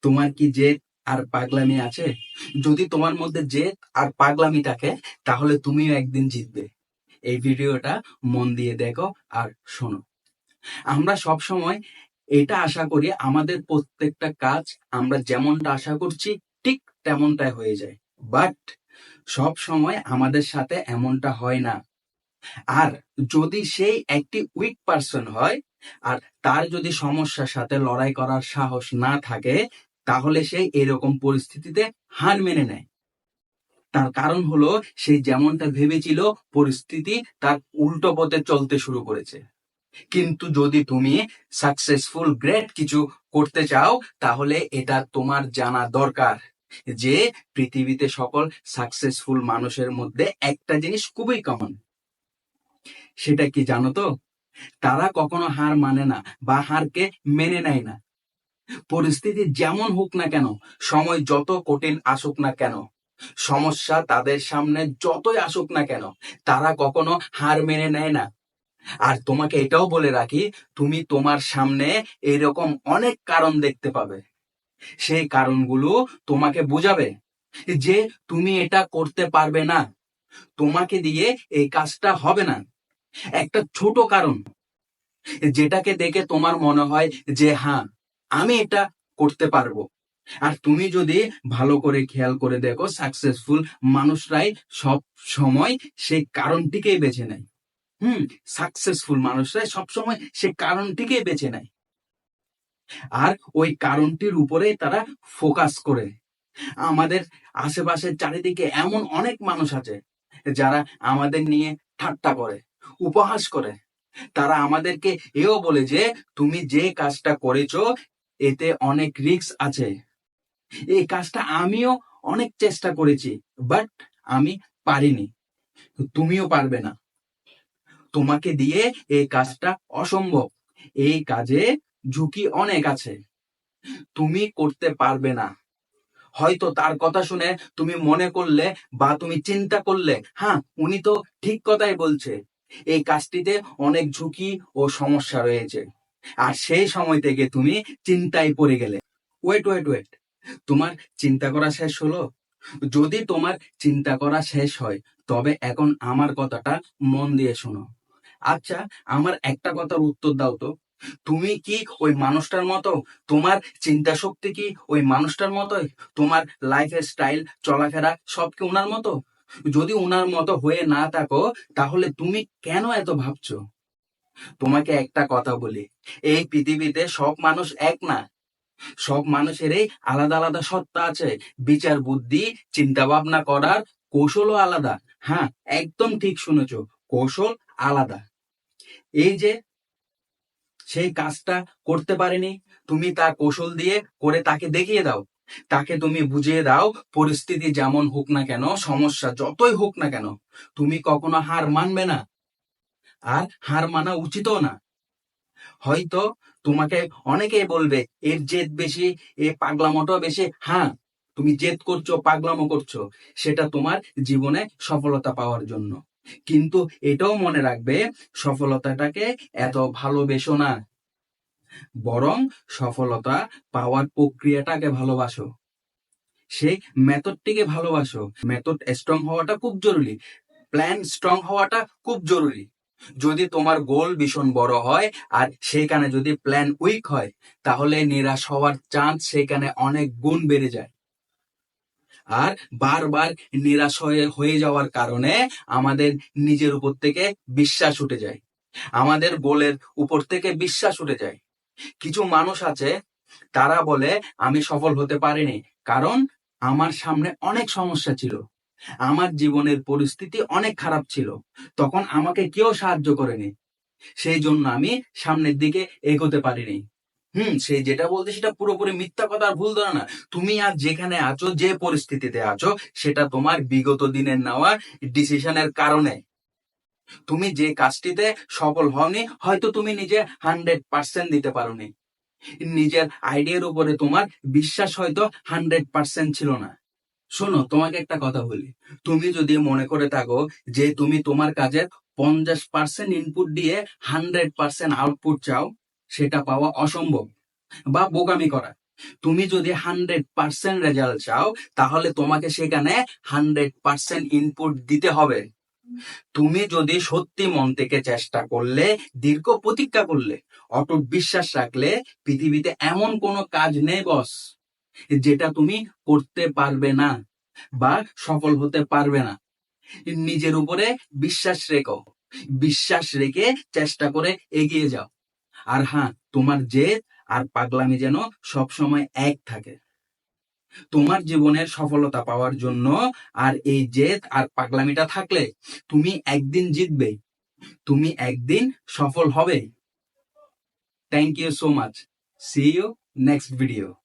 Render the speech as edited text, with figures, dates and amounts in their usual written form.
তোমার কি জেদ আর পাগলামি আছে? যদি তোমার মধ্যে জেদ আর পাগলামি থাকে, তাহলে তুমিও একদিন জিতবে। এই ভিডিওটা মন দিয়ে দেখো আর শোনো। আমরা সব সময় এটা আশা করি আমাদের প্রত্যেকটা কাজ আমরা যেমনটা আশা করছি ঠিক তেমনটাই হয়ে যায়। বাট সব সময় আমাদের সাথে এমনটা হয় না। আর যদি সেই একটি উইক পার্সন হয় আর তার যদি সমস্যার সাথে লড়াই করার সাহস না থাকে, তাহলে সে এরকম পরিস্থিতিতে হার মেনে নেয়। তার কারণ হলো সে যেমনটা ভেবেছিল পরিস্থিতি তার উল্টো পথে চলতে শুরু করেছে। কিন্তু যদি তুমি সাকসেসফুল গ্রেট কিছু করতে চাও, তাহলে এটা তোমার জানা দরকার যে পৃথিবীতে সকল সাকসেসফুল মানুষের মধ্যে একটা জিনিস খুবই কমন। সেটা কি জানো তো? তারা কখনো হার মানে না বা হারকে মেনে নেয় না। পরিস্থিতি যেমন হোক না কেন, সময় যত কঠিন আসুক না কেন, সমস্যা তাদের সামনে যতই আসুক না কেন, তারা কখনো হার মেনে নেয় না। আর তোমাকে এটাও বলে রাখি, তুমি তোমার সামনে এরকম অনেক কারণ দেখতে পাবে। সেই কারণগুলো তোমাকে বোঝাবে যে তুমি এটা করতে পারবে না, তোমাকে দিয়ে এই কাজটা হবে না। একটা ছোট কারণ যেটাকে দেখে তোমার মনে হয় যে হ্যাঁ, আমি এটা করতে পারবো। আর তুমি যদি ভালো করে খেয়াল করে দেখো, সাকসেসফুল মানুষরাই সব সময় সেই কারণটিকেই বেছে নেয়। সাকসেসফুল মানুষরাই সবসময় সেই কারণটিকেই বেছে নেয়। আর ওই কারণটির উপরে তারা ফোকাস করে। আমাদের আশেপাশে চারিদিকে এমন অনেক মানুষ আছে যারা আমাদের নিয়ে ঠাট্টা করে, উপহাস করে। তারা আমাদেরকে এও বলে যে তুমি যে কাজটা করেছো এতে অনেক রিস্ক আছে। এই কাজটা আমিও অনেক চেষ্টা করেছি, বাট আমি পারিনি, তুমিও পারবে না, তোমাকে দিয়ে এই কাজটা অসম্ভব, এই কাজে ঝুঁকি অনেক আছে, তুমি করতে পারবে না। হয়তো তার কথা শুনে তুমি মনে করলে বা তুমি চিন্তা করলে, হ্যাঁ উনি তো ঠিক কথাই বলছে, এই কাজটিতে অনেক ঝুঁকি ও সমস্যা রয়েছে। আর সেই সময় থেকে তুমি চিন্তায় পড়ে গেলে। ওয়েট ওয়েট ওয়েট, তোমার চিন্তা করা শেষ হলো? যদি তোমার চিন্তা করা শেষ হয়, তবে এখন আমার কথাটা মন দিয়ে শোনো। আচ্ছা, আমার একটা কথার উত্তর দাও তো, তুমি কি ওই মানুষটার মতো? তোমার চিন্তা শক্তি কি ওই মানুষটার মতোই? তোমার লাইফের স্টাইল, চলাফেরা সব কি ওনার মতো? যদি ওনার মতো হয়ে না থাকো, তাহলে তুমি কেন এত ভাবছো? তোমাকে একটা কথা বলি, এই পৃথিবীতে সব মানুষ এক না। সব মানুষেরই আলাদা আলাদা সত্তা আছে, বিচার বুদ্ধি, চিন্তা ভাবনা করার কৌশলও আলাদা। হ্যাঁ, একদম ঠিক শুনেছো, কৌশল আলাদা। এই যে সেই কাজটা করতে পারেনি, তুমি তার কৌশল দিয়ে করে তাকে দেখিয়ে দাও। তাকে তুমি বুঝিয়ে দাও, পরিস্থিতি যেমন হোক না কেন, সমস্যা যতই হোক না কেন, তুমি কখনো হার মানবে না। আর হার মানা উচিতও না। হয়তো তোমাকে অনেকেই বলবে এর জেদ বেশি, এ পাগলামোটাও বেশি। হ্যাঁ, তুমি জেদ করছো, পাগলামো করছো, সেটা তোমার জীবনে সফলতা পাওয়ার জন্য। কিন্তু এটাও মনে রাখবে, সফলতাটাকে এত ভালোবেসো না, বরং সফলতা পাওয়ার প্রক্রিয়াটাকে ভালোবাসো, সেই মেথডটিকে ভালোবাসো। মেথড স্ট্রং হওয়াটা খুব জরুরি, প্ল্যান স্ট্রং হওয়াটা খুব জরুরি। যদি তোমার গোল ভীষণ বড় হয় আর সেখানে যদি প্ল্যান উইক হয়, তাহলে নিরাশ হওয়ার চান্স সেখানে অনেক গুণ বেড়ে যায়। আর বারবার নিরাশ হয়ে হয়ে যাওয়ার কারণে আমাদের নিজের উপর থেকে বিশ্বাস উঠে যায়, আমাদের গোলের উপর থেকে বিশ্বাস উঠে যায়। কিছু মানুষ আছে, তারা বলে আমি সফল হতে পারিনি কারণ আমার সামনে অনেক সমস্যা ছিল, আমার জীবনের পরিস্থিতি অনেক খারাপ ছিল, তখন আমাকে কেউ সাহায্য করেনি, সেই জন্য আমি সামনের দিকে এগোতে পারিনি। সেই যেটা বলতে সেটা পুরোপুরি মিথ্যা কথা আর ভুল ধারণা। তুমি আজ যেখানে আছো, যে পরিস্থিতিতে আছো, সেটা তোমার বিগত দিনের নেওয়া ডিসিশনের কারণে। তুমি যে কাজটিতে সফল হওনি, হয়তো তুমি নিজে 100% দিতে পারোনি, নিজের আইডিয়ার উপরে তোমার বিশ্বাস হয়তো 100% ছিল না। শোনো, তোমাকে একটা কথা বলি, তুমি যদি মনে করে থাকো যে তুমি তোমার কাজের 50% ইনপুট দিয়ে 100% আউটপুট চাও, সেটা পাওয়া অসম্ভব বা বোকামি করা। তুমি যদি 100% রেজাল্ট চাও, তাহলে তোমাকে সেখানে 100% ইনপুট দিতে হবে। তুমি যদি সত্যি মন থেকে চেষ্টা করলে, দীর্ঘ প্রতিজ্ঞা করলে, অটুট বিশ্বাস রাখলে, পৃথিবীতে এমন কোনো কাজ নেই বস যেটা তুমি করতে পারবে না বা সফল হতে পারবে না। নিজের উপরে বিশ্বাস রেখো, বিশ্বাস রেখে চেষ্টা করে এগিয়ে যাও। আর হ্যাঁ, তোমার জেদ আর পাগলামি যেন সবসময় এক থাকে। তোমার জীবনের সফলতা পাওয়ার জন্য আর এই জেদ আর পাগলামিটা থাকলে তুমি একদিন জিতবে, তুমি একদিন সফল হবে। Thank you so much. See you next video.